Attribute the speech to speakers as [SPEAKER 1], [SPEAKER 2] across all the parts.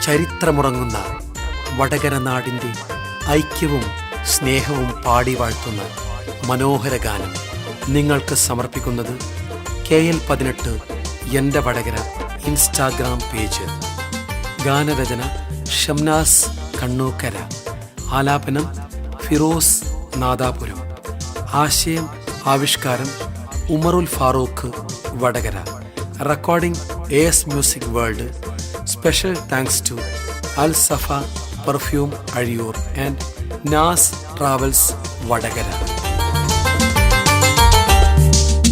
[SPEAKER 1] ചരിത്രമുറങ്ങുന്ന വടകര നാടിൻ്റെ ഐക്യവും സ്നേഹവും പാടി വാഴ്ത്തുന്ന മനോഹര ഗാനം നിങ്ങൾക്ക് സമർപ്പിക്കുന്നത് KL18 എൻ്റെ വടകര ഇൻസ്റ്റാഗ്രാം പേജ്. ഗാനരചന ഷംനാസ് കണ്ണൂക്കര, ആലാപനം ഫിറോസ് നാദാപുരം, ആശയം ആവിഷ്കാരം Umarul Farooq Vadakara, recording AS music world. Special thanks to Al Safa perfume Azhiyur and Naz travels Vadakara.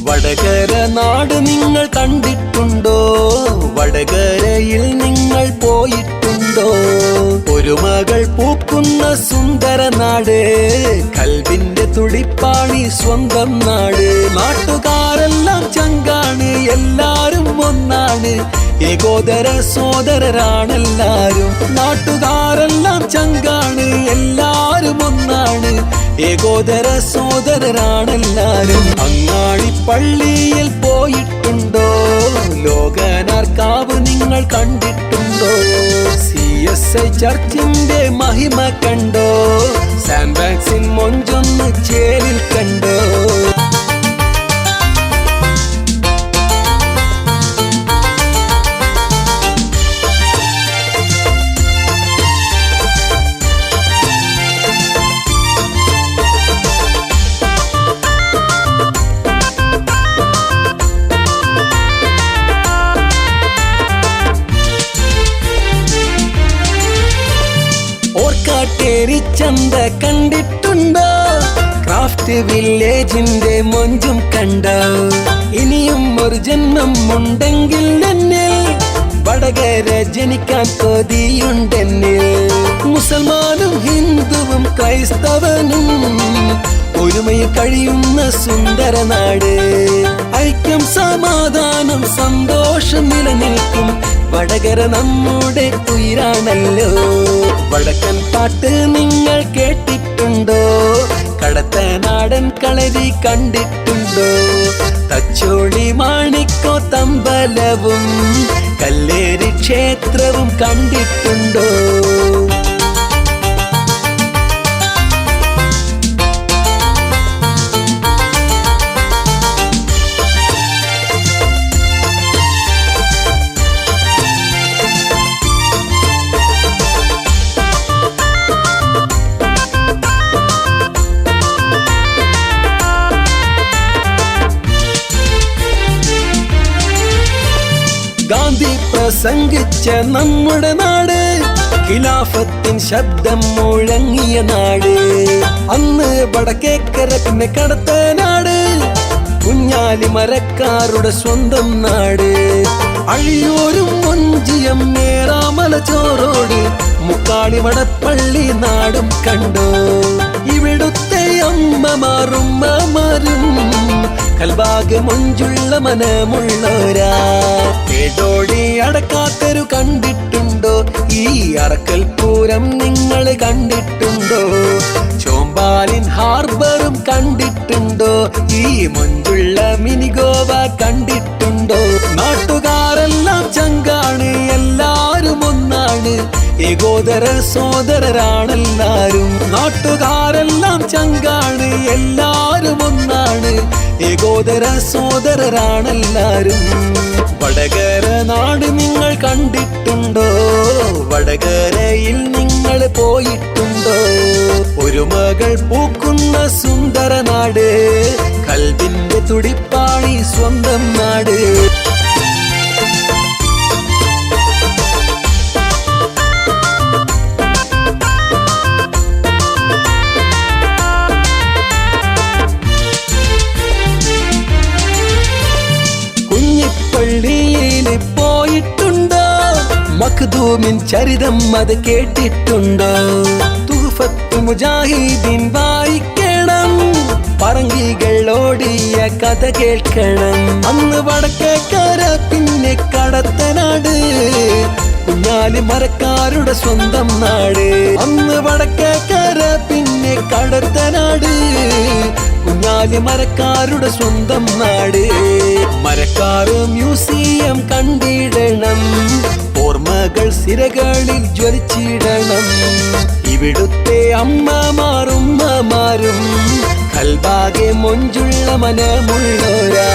[SPEAKER 2] Vadakara നാട് നിങ്ങൾ കണ്ടിട്ടുണ്ടോ? വടകരയിൽ നിങ്ങൾ പോയിട്ടുണ്ടോ? ഒരു മകൾ പൂക്കുന്ന സുന്ദര നാട്, കൽവിന്റെ തുടിപ്പാണി സ്വന്തം നാട്. നാട്ടുകാരെല്ലാം ചങ്കാണ്, എല്ലാരും ഒന്നാണ്, ഏകോദര സോദരരാണെല്ലാരും. നാട്ടുകാരെല്ലാം ചങ്കാണ്, എല്ലാരും ഒന്നാണ്, ഏകോദര സോദരരാണെല്ലാരും. അങ്ങാടി പള്ളിയിൽ പോയിട്ടുണ്ടോ? ലോകനാർക്കാവ് നിങ്ങൾ കണ്ടിട്ടുണ്ടോ? CSI ചർച്ചിന്റെ മഹിമ കണ്ടോ? സാൻ വാക്സിൻ മൊഞ്ചൊന്ന് ചേലിൽ കണ്ടോ? ചന്ത കണ്ടിട്ടുണ്ടോ? ക്രാഫ്റ്റ് വില്ലേജിന്റെ മൊഞ്ചും കണ്ടോ? ഇനിയും ഒരു ജന്മം ഉണ്ടെങ്കിൽ എന്നിൽ വടകര ജനിക്കാൻ കൊതിയുണ്ടെന്നിൽ. മുസൽമാനും ഹിന്ദുവും ക്രൈസ്തവനും ഒരുമയിൽ കഴിയുന്ന സുന്ദര നാട്. ഐക്യം സമാധാനം സന്തോഷം നിലനിൽക്കും വടകര നമ്മുടെ ഉയരാണല്ലോ. വടക്കൻ പാട്ട് നിങ്ങൾ കേട്ടിട്ടുണ്ടോ? കടത്തനാടൻ കളരി കണ്ടിട്ടുണ്ടോ? തച്ചോളി മാണിക്കോ തമ്പലവും കല്ലേരി ക്ഷേത്രവും കണ്ടിട്ടുണ്ടോ? ഗാന്ധി പ്രസംഗിച്ച നമ്മുടെ നാട്, ഖിലാഫത്തിൻ ശബ്ദം മുഴങ്ങിയ നാട്. അന്ന് വടക്കേക്കര പിന്നെ കടത്തനാട്, കുഞ്ഞാലി മരക്കാരുടെ സ്വന്തം നാട്. അഴിയൂരും മൊഞ്ചിയം നേറാമല ചോറോട്, മുക്കാളി വടപ്പള്ളി നാടും കണ്ടോ? ഇവിടുത്തെ അമ്മമാരും കൽഭാഗ്യ മൊഞ്ചുള്ള മനമുള്ളോരാ. കേടോടി അടക്കാത്തരു കണ്ടിട്ടുണ്ടോ? ഈ അറക്കൽ പൂരം നിങ്ങൾ കണ്ടിട്ടുണ്ടോ? ചോമ്പാലിൻ ഹാർബറും കണ്ടിട്ടുണ്ടോ? ഈ മൊഞ്ചുള്ള മിനി ഗോവ കണ്ടിട്ടുണ്ടോ? നാട്ടുകാരെല്ലാം ചങ്കാണ്, എല്ലാരും ഒന്നാണ്, ഏകോദര സോദരരാണെല്ലാരും. നാട്ടുകാരെല്ലാം ചങ്കാണ്, എല്ലാരും ഒന്നാണ്, ഏകോദര സോദരരാണെല്ലാരും. വടകര നാട് നിങ്ങൾ കണ്ടിട്ടുണ്ടോ? വടകരയിൽ നിങ്ങൾ പോയിട്ടുണ്ടോ? ഒരു മകൾ പൂക്കുന്ന സുന്ദര നാട്, കൽവിന്റെ തുടിപ്പാണി സ്വന്തം നാട്. പള്ളിയിൽ പോയിട്ടുണ്ടോ? മഖ്ദൂമിൻ ചരിതം അത് കേട്ടിട്ടുണ്ടോ? തുഹ്ഫത്ത് മുജാഹിദീൻ വായിക്കണം, പറങ്കികൾ ഓടിയ കഥ കേൾക്കണം. അന്ന് വടക്കേക്കര പിന്നെ കടത്തനാട്, കുഞ്ഞാലി മരക്കാരുടെ സ്വന്തം നാട്. അന്ന് വടക്കേക്കര പിന്നെ കടത്തനാട്, കുഞ്ഞാലി മരക്കാരുടെ സ്വന്തം നാട്. മരക്കാർ മ്യൂസിയം കണ്ടിടണം, ഓർമ്മകൾ സിരകളിൽ ജ്വലിച്ചിടണം. ഇവിടുത്തെ അമ്മമാരും കൽബാകെ മൊഞ്ചുള്ള മനമുള്ളോരാ.